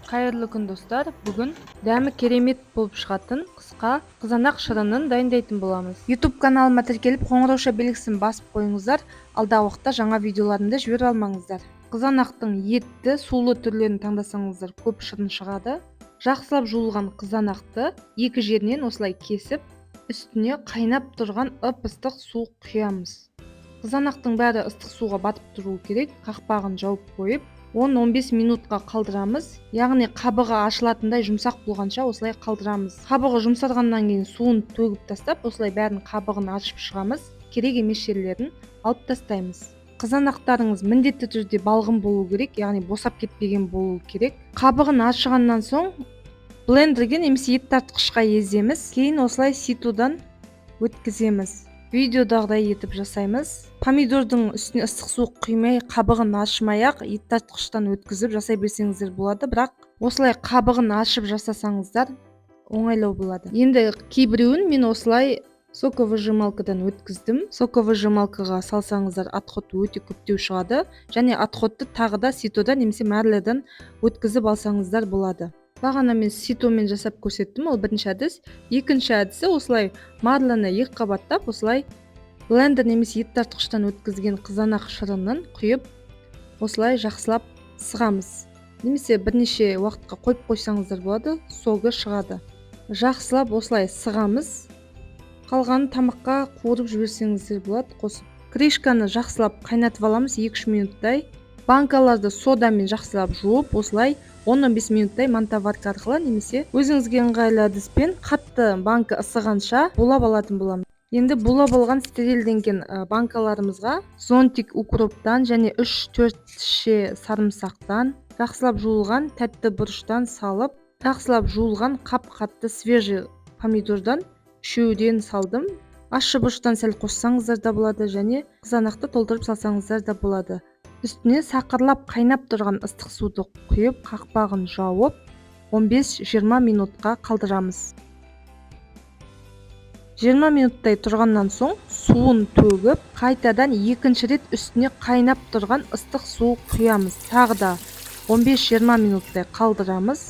Кайырлы күн достар. Бүгін дәмі керемет болып шығатын қысқа қызанақ шырынын дайындайтын боламыз. YouTube каналыма тіркеліп қоңырауша белгісін басып қойыңыздар. Алдағы уақытта жаңа видеоларымды жіберіп алмаңыздар. Қызанақтың етті, сулы түрлерін таңдасаңыздар көп шырын шығады. Жақсылап жуылған қызанақты екі жерінен осылай кесіп, үстіне қайнап тұрған ып-ыстық су құямыз. Қызанақтың бәрі ыстық суға батып тұру керек. Қақпағын жауып қойып 10-15 минутқа қалдырамыз. Яғни қабығы ашылатындай жұмсақ болғанша осылай қалдырамыз. Қабығы жұмсарғаннан кейін суын төгіп тастап, осылай бәрін қабығын ашып шығамыз. Керек емес жерлерін алып тастаймыз. Қызанақтарыңыз міндетті түрде балғын болу керек, яғни босап кетпеген болу керек. Қабығын ашығаннан соң блендерге немесе ет тартқышқа еземіз. Кейін осылай ситудан өткіземіз. Видеодағыдай етіп жасаймыз. Помидордың үстіне ыстық су құймай, қабығын ашымай-ақ ет тартқыштан өткізіп жасай берсеңіздер болады, бірақ осылай қабығын ашып жасасаңыздар оңайлау болады. Енді кейбіреуін мен осылай соковыжималкадан өткіздім. Соковыжималкаға салсаңыздар отходы өте көптеу шығады, және отходты тағы да ситода немесе марлерден өткізіп алсаңыздар болады. Бағана мен ситомен жасап көрсеттім, ол бірінші әдіс. Екінші әдісі осылай марланы екі қабаттап, осылай блендер немесе ет тартқыштан өткізген қызанақ шырынын құйып, осылай жақсылап сығамыз. Немесе бірнеше уақытқа қойып қойсаңыздар болады, соғы шығады. Жақсылап осылай сығамыз. Қалғанын тамаққа қуырып жіберсеңіздер болады, қосып. Крышканы жақсылап қайнатып аламыз 2-3 минуттай. Банкаларды содамен жақсылап жуып, осылай 10-15 минуттай мантаварка арқылы немесе өзіңізге ыңғайлы әдіспен қатты банка ысығанша булап алатын боламыз. Енді булап алған стерилденген банкаларымызға зонтик укроптан және 3-4 ші сарымсақтан, жақсылап жуылған тәтті бұрыштан салып, жақсылап жуылған қап-қатты свежий помидордан 3-ден салдым. Ащы бұрыштан сәл қоссаңыздар да болады, және қызанақты толтырып салсаңыздар да болады. Үстіне сақырлап қайнап тұрған ыстық суды құйып, қақпағын жауып, 15-20 минутқа қалдырамыз. 20 минуттай тұрғаннан соң суын төгіп, қайтадан екінші рет үстіне қайнап тұрған ыстық су құямыз. Тағы да 15-20 минуттай қалдырамыз.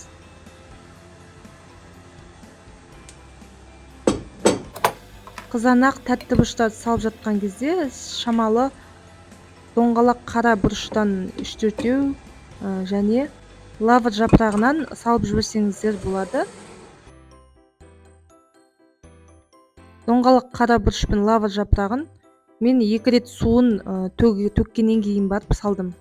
Қызанақ тәтті бұрыштарды салып жатқан кезде шамалы доңғалақ қара бұрыштан 3-4 және лавр жапырағынан салып жіберсеңіздер болады. Доңғалақ қара бұрыш пен лавр жапырағын мен 2 рет суын төккеннен кейін барып салдым.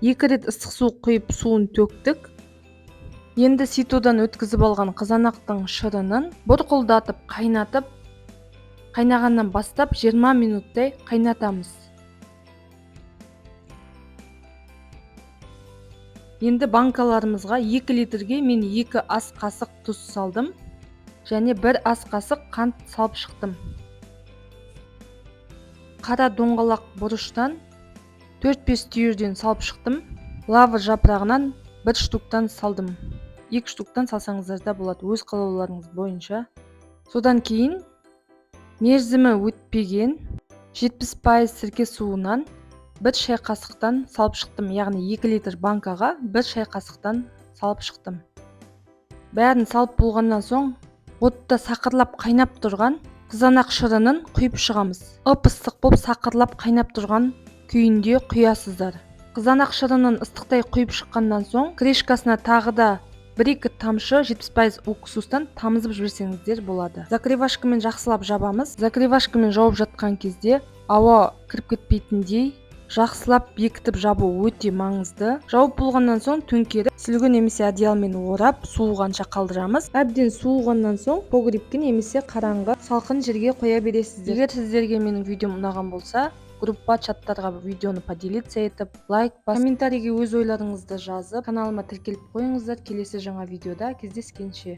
Екі рет ыстық су құйып суын төктік. Енді ситодан өткізіп алған қызанақтың шырынын бұрқылдатып қайнатып, қайнағаннан бастап 20 минуттай қайнатамыз. Енді банкаларымызға 2 литрге мен 2 ас қасық тұз салдым және 1 ас қасық қант салып шықтым. Қара доңғалақ бұрыштан 4-5 түйірден салып шықтым. Лавр жапырағынан 1 штуктан салдым. 2 штуктан салсаңыздар да болады, өз қалауларыңыз бойынша. Содан кейін мерзімі өтпеген 70% сірке суынан 1 шай қасықтан салып шықтым. Яғни 2 литр банкаға 1 шай қасықтан салып шықтым. Бәрін салып болғаннан соң отта сақырлап қайнап тұрған қызанақ шырынын құйып шығамыз. Ып-ыстық болып сақырлап қайнап тұрған күйінде құясыздар. Қызанақ шырынын ыстықтай құйып шыққаннан соң крышкасына тағы да 1-2 тамшы 70% уксустан тамызып жіберсеңіздер болады. Закривашкамен жақсылап жабамыз. Закривашкамен жауып жатқан кезде ауа кіріп кетпейтіндей жақсылап бекітіп жабу өте маңызды. Жауып болғаннан соң төңкеріп, сүлгі немесе одеялмен орап, суығанша қалдырамыз. Әбден суығаннан соң погребке немесе қараңғы салқын жерге қоя бересіздер. Егер сіздерге менің видеом ұнаған болса, группа чаттарға видеоны поделиться етіп, лайк басып, комментарийге өз ойларыңызды жазып, каналыма тіркеліп қойыңыздар. Келесі жаңа видеода кездескенше.